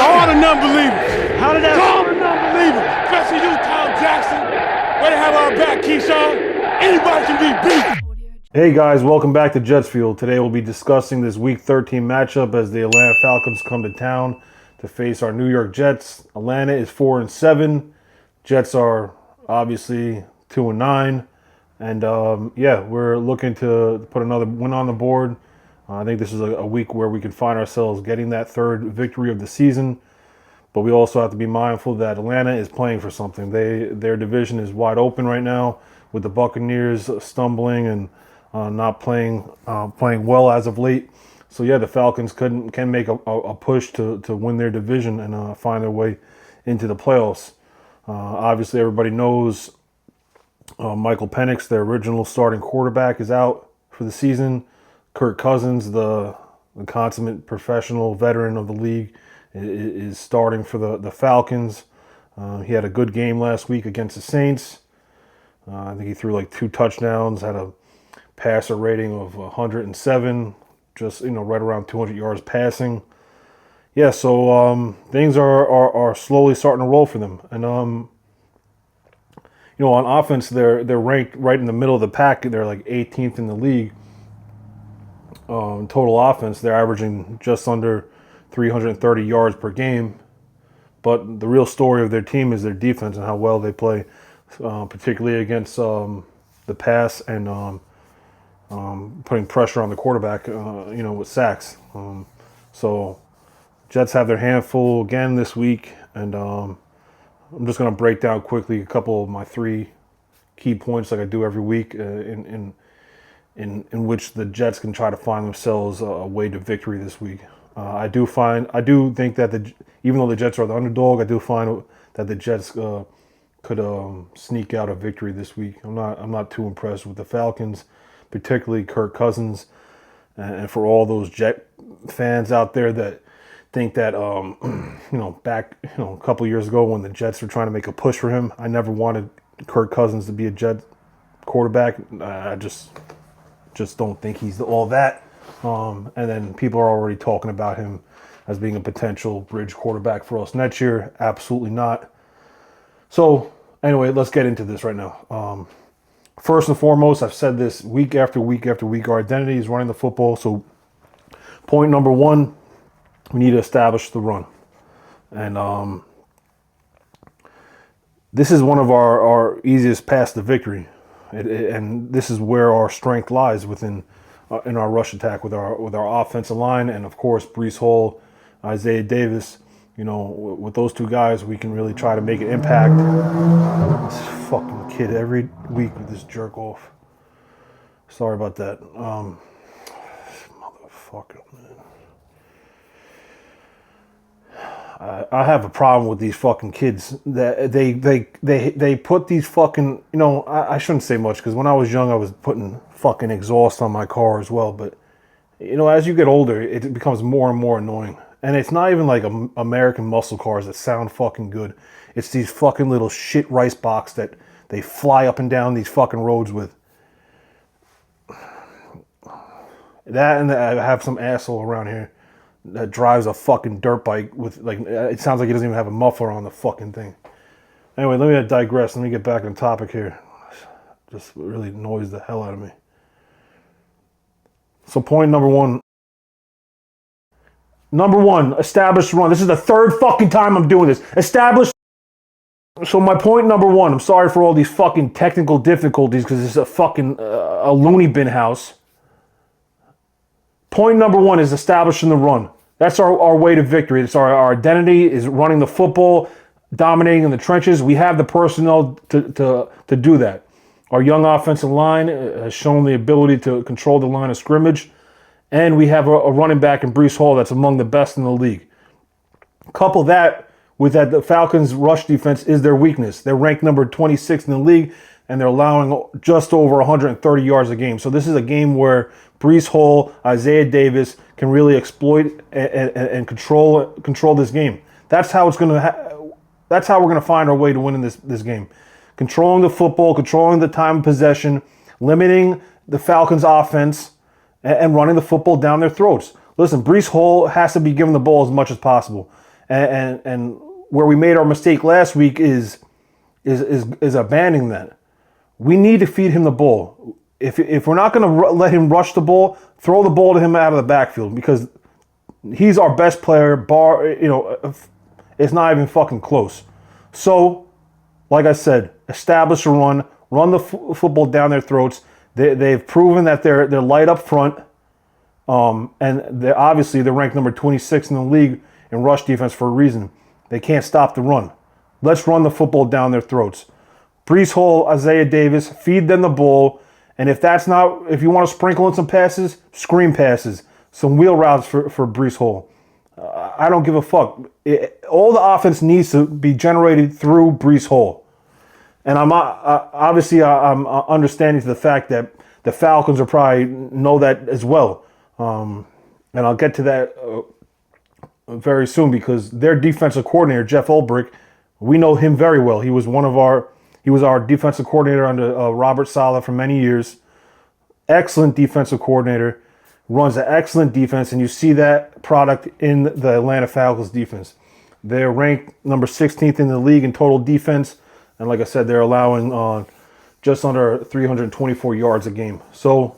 all the non-believers. How did that? To all the non-believers, especially you, Tom Jackson. Way to have our back, Keyshawn. Anybody can be beat. Hey guys, welcome back to Jets Field. Today we'll be discussing this Week 13 matchup as the Atlanta Falcons come to town to face our New York Jets. Atlanta is 4-7. Jets are obviously 2-9. And we're looking to put another win on the board. I think this is a week where we can find ourselves getting that third victory of the season. But we also have to be mindful that Atlanta is playing for something. Their division is wide open right now with the Buccaneers stumbling and not playing well as of late. So yeah, the Falcons can make a push to win their division and find their way into the playoffs. Obviously, everybody knows Michael Penix, their original starting quarterback, is out for the season. Kirk Cousins, the consummate professional veteran of the league, is starting for the Falcons. He had a good game last week against the Saints. I think he threw like 2 touchdowns, had a passer rating of 107, just right around 200 yards passing. Yeah, so things are slowly starting to roll for them. And on offense, they're ranked right in the middle of the pack. They're like 18th in the league. Total offense, they're averaging just under 330 yards per game. But the real story of their team is their defense and how well they play, particularly against the pass and putting pressure on the quarterback, with sacks. So Jets have their hand full again this week, and I'm just going to break down quickly a couple of my 3 key points like I do every week in which the Jets can try to find themselves a way to victory this week. I do think that even though the Jets are the underdog, I do find that the Jets could sneak out a victory this week. I'm not too impressed with the Falcons, particularly Kirk Cousins, and for all those Jet fans out there that think that back a couple years ago when the Jets were trying to make a push for him, I never wanted Kirk Cousins to be a Jet quarterback. I just don't think he's all that. And then people are already talking about him as being a potential bridge quarterback for us next year. Absolutely not. So anyway, let's get into this right now. First and foremost, I've said this week after week after week, our identity is running the football. So point number 1, we need to establish the run. And this is one of our easiest paths to victory. And this is where our strength lies in our rush attack with our offensive line, and of course Breece Hall, Isaiah Davis. With those 2 guys, we can really try to make an impact. This fucking kid every week with this jerk off. Sorry about that. Motherfucker, man. I have a problem with these fucking kids that they put these fucking, I shouldn't say much because when I was young I was putting fucking exhaust on my car as well, but as you get older it becomes more and more annoying. And it's not even like American muscle cars that sound fucking good. It's these fucking little shit rice box that they fly up and down these fucking roads with. That, and I have some asshole around here that drives a fucking dirt bike with, it sounds like he doesn't even have a muffler on the fucking thing. Anyway, let me digress. Let me get back on topic here. Just really annoys the hell out of me. So point number 1. Number 1, establish run. This is the 3rd fucking time I'm doing this. Establish. So my point number 1, I'm sorry for all these fucking technical difficulties because it's a fucking a loony bin house. Point number 1 is establishing the run. That's our way to victory. It's our identity is running the football, dominating in the trenches. We have the personnel to do that. Our young offensive line has shown the ability to control the line of scrimmage. And we have a running back in Breece Hall that's among the best in the league. Couple that with that the Falcons' rush defense is their weakness. They're ranked number 26 in the league, and they're allowing just over 130 yards a game. So this is a game where Breece Hall, Isaiah Davis can really exploit and control this game. That's how it's that's how we're going to find our way to winning this game. Controlling the football, controlling the time of possession, limiting the Falcons' offense, and running the football down their throats. Listen, Breece Hall has to be given the ball as much as possible. And where we made our mistake last week is abandoning that. We need to feed him the ball. If we're not going to let him rush the ball, throw the ball to him out of the backfield, because he's our best player. It's not even fucking close. So, like I said, establish a run the football down their throats. They've proven that they're light up front, and they're ranked number 26 in the league in rush defense for a reason. They can't stop the run. Let's run the football down their throats. Breece Hall, Isaiah Davis, feed them the ball. And if you want to sprinkle in some passes, screen passes, some wheel routes for Breece Hall. I don't give a fuck. All the offense needs to be generated through Breece Hall. And I'm understanding to the fact that the Falcons will probably know that as well. And I'll get to that very soon, because their defensive coordinator, Jeff Ulbrich, we know him very well. He was our defensive coordinator under Robert Saleh for many years. Excellent defensive coordinator, runs an excellent defense, and you see that product in the Atlanta Falcons defense. They're ranked number 16th in the league in total defense, and like I said, they're allowing just under 324 yards a game. So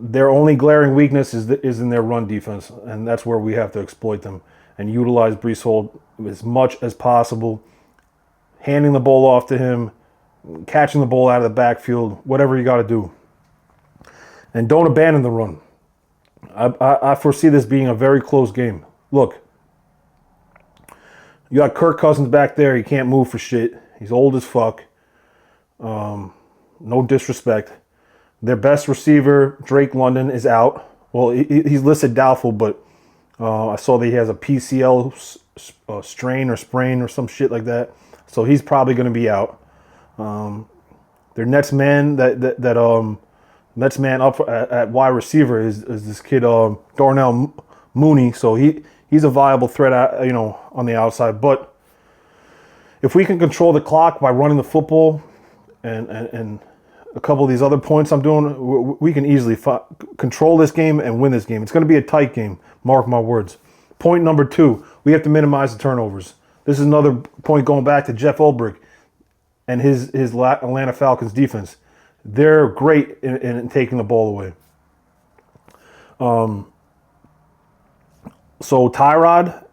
their only glaring weakness is in their run defense, and that's where we have to exploit them and utilize Breece Hall as much as possible, handing the ball off to him, catching the ball out of the backfield, whatever you got to do. And don't abandon the run. I foresee this being a very close game. Look, you got Kirk Cousins back there. He can't move for shit. He's old as fuck. No disrespect. Their best receiver, Drake London, is out. Well, he's listed doubtful, but I saw that he has a PCL strain or sprain or some shit like that. So he's probably going to be out. Their next man next man up at wide receiver is this kid Darnell Mooney. So he's a viable threat on the outside. But if we can control the clock by running the football and a couple of these other points I'm doing, we can easily control this game and win this game. It's going to be a tight game. Mark my words. Point number 2, we have to minimize the turnovers. This is another point going back to Jeff Ulbrich and his Atlanta Falcons defense. They're great in taking the ball away. So Tyrod,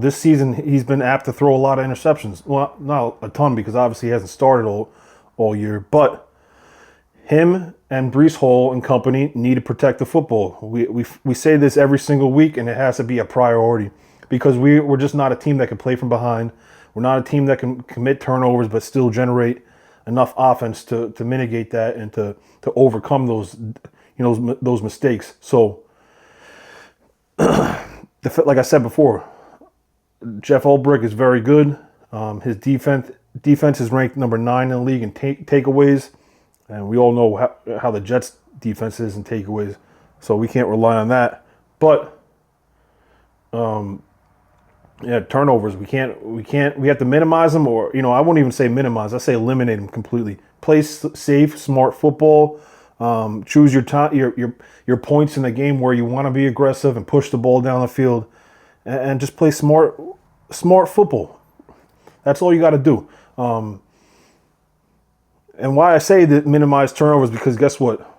this season he's been apt to throw a lot of interceptions. Well, not a ton, because obviously he hasn't started all year. But him and Breece Hall and company need to protect the football. We say this every single week, and it has to be a priority, because we're just not a team that can play from behind. We're not a team that can commit turnovers but still generate enough offense to mitigate that and to overcome those mistakes. So, like I said before, Jeff Ulbrich is very good. His defense is ranked number 9 in the league in takeaways, and we all know how the Jets' defense is in takeaways, so we can't rely on that. But turnovers, we have to minimize them, or I won't even say minimize. I say eliminate them completely. Play safe, smart football. Choose your time, your points in the game where you want to be aggressive and push the ball down the field, and just play smart football. That's all you got to do. And why I say that minimize turnovers, because guess what?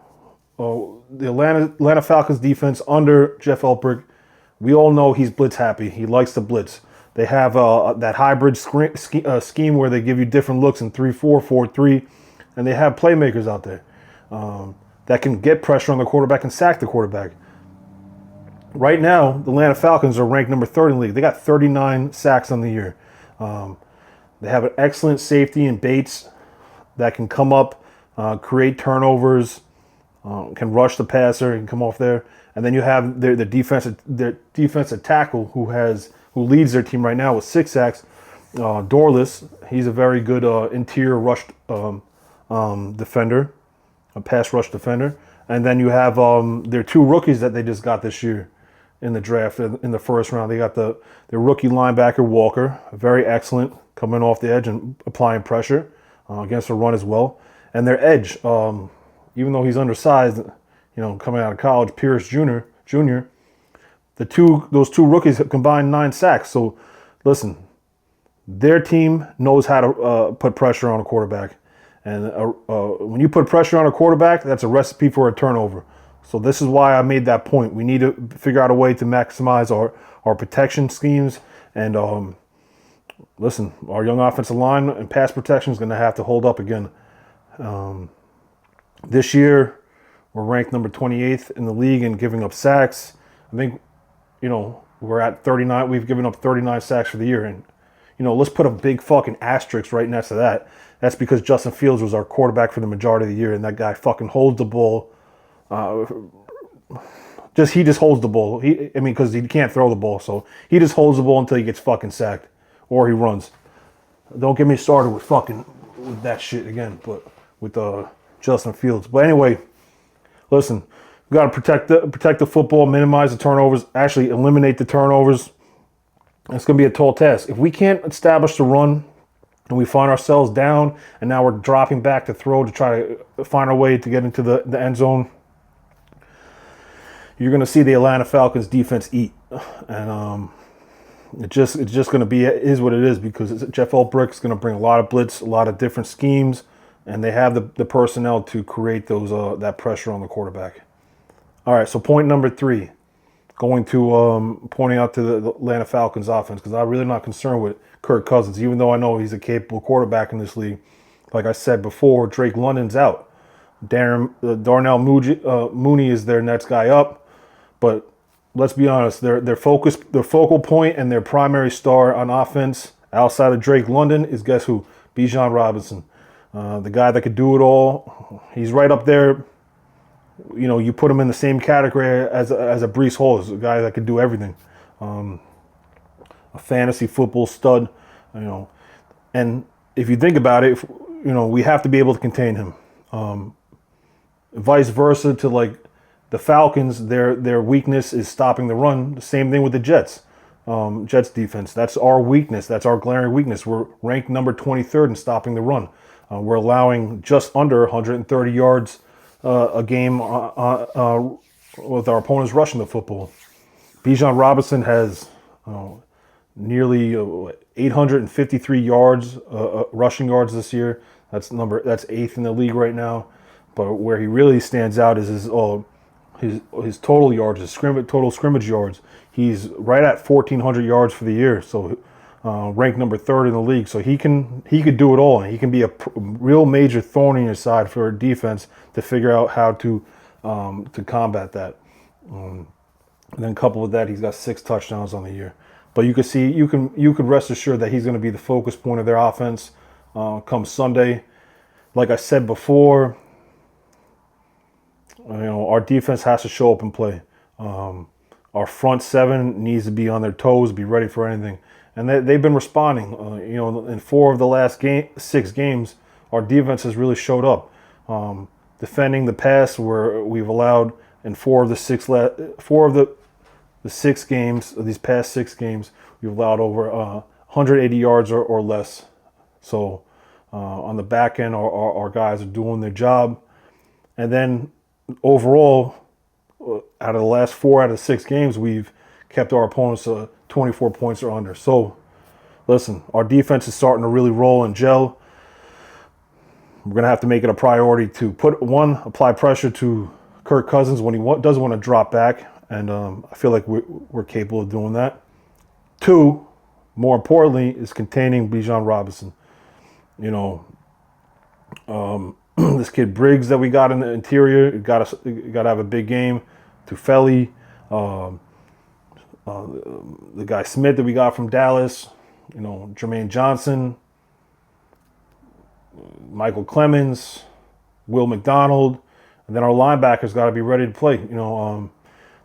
The Atlanta Falcons defense under Jeff Ulbrich, we all know he's blitz happy. He likes to blitz. They have that hybrid scheme where they give you different looks in 3-4, 4-3, and they have playmakers out there that can get pressure on the quarterback and sack the quarterback. Right now, the Atlanta Falcons are ranked number 3rd in the league. They got 39 sacks on the year. They have an excellent safety in Bates that can come up, create turnovers, can rush the passer and come off there. And then you have their defensive tackle who leads their team right now with 6 sacks. Dorless, he's a very good interior rush defender, a pass rush defender. And then you have their 2 rookies that they just got this year in the draft in the first round. They got their rookie linebacker Walker, very excellent, coming off the edge and applying pressure against the run as well. And their edge, even though he's undersized, coming out of college, Pierce Jr., those two rookies combined 9 sacks. So, listen, their team knows how to put pressure on a quarterback. And when you put pressure on a quarterback, that's a recipe for a turnover. So this is why I made that point. We need to figure out a way to maximize our protection schemes. And listen, our young offensive line and pass protection is going to have to hold up again. This year, we're ranked number 28th in the league in giving up sacks. I think, we're at 39. We've given up 39 sacks for the year. And, let's put a big fucking asterisk right next to that. That's because Justin Fields was our quarterback for the majority of the year, and that guy fucking holds the ball. He just holds the ball. Because he can't throw the ball, so he just holds the ball until he gets fucking sacked or he runs. Don't get me started with that shit again, but with Justin Fields. But anyway, listen, we got to protect the football, minimize the turnovers, actually eliminate the turnovers. It's going to be a tall task. If we can't establish the run and we find ourselves down and now we're dropping back to throw to try to find our way to get into the end zone, you're going to see the Atlanta Falcons defense eat. And it's just going to be, it is what it is, because Jeff Ulbricht's going to bring a lot of blitz, a lot of different schemes, and they have the personnel to create that pressure on the quarterback. All right, so point number 3. Going to pointing out to the Atlanta Falcons offense, because I'm really not concerned with Kirk Cousins, even though I know he's a capable quarterback in this league. Like I said before, Drake London's out. Darnell Mooney is their next guy up. But let's be honest, their focal point and their primary star on offense outside of Drake London is, guess who? Bijan Robinson. The guy that could do it all. He's right up there. You put him in the same category as a Breece Hall, as a guy that could do everything. A fantasy football stud, And if you think about it, we have to be able to contain him. Vice versa to like the Falcons, their weakness is stopping the run. The same thing with the Jets. Jets defense. That's our weakness. That's our glaring weakness. We're ranked number 23rd in stopping the run. We're allowing just under 130 yards a game with our opponents rushing the football. Bijan Robinson has nearly 853 yards, rushing yards this year. That's 8th in the league right now. But where he really stands out is his total yards, his total scrimmage yards. He's right at 1,400 yards for the year. So ranked number 3rd in the league. So he could do it all, and he can be a real major thorn in your side for a defense to figure out how to combat that. And then coupled with that, he's got 6 touchdowns on the year. But you can rest assured that he's going to be the focus point of their offense come Sunday. Like I said before, our defense has to show up and play. Our front 7 needs to be on their toes, be ready for anything. And they've been responding. In 4 of the last 6 games, our defense has really showed up. Defending the pass, where we've allowed in 4 of the 6 games, of these past 6 games, we've allowed over 180 yards or less. So on the back end, our guys are doing their job. And then overall, out of the last 4 out of 6 games, we've kept our opponents 24 points or under. So, listen, our defense is starting to really roll and gel. We're going to have to make it a priority to apply pressure to Kirk Cousins when he doesn't want to drop back. And I feel like we're capable of doing that. 2, more importantly, is containing Bijan Robinson. This kid Briggs that we got in the interior, got to have a big game. Tufeli, the guy Smith that we got from Dallas, Jermaine Johnson, Michael Clemens, Will McDonald, and then our linebackers got to be ready to play.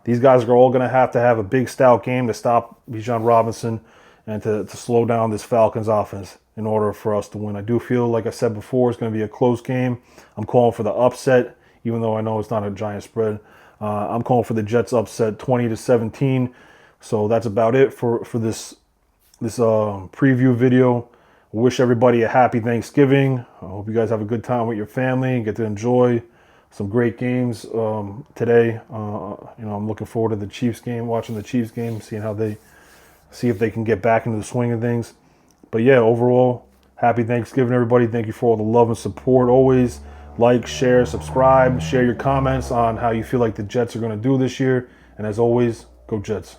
These guys are all going to have a big stout game to stop Bijan Robinson and to slow down this Falcons offense in order for us to win. I do feel, like I said before, it's going to be a close game. I'm calling for the upset, even though I know it's not a giant spread. I'm calling for the Jets upset 20-17. So that's about it for this preview video. I wish everybody a happy Thanksgiving. I hope you guys have a good time with your family and get to enjoy some great games today. I'm looking forward to the Chiefs game, watching the Chiefs game, seeing if they can get back into the swing of things. But yeah, overall, happy Thanksgiving, everybody. Thank you for all the love and support. Always like, share, subscribe, share your comments on how you feel like the Jets are going to do this year. And as always, go Jets.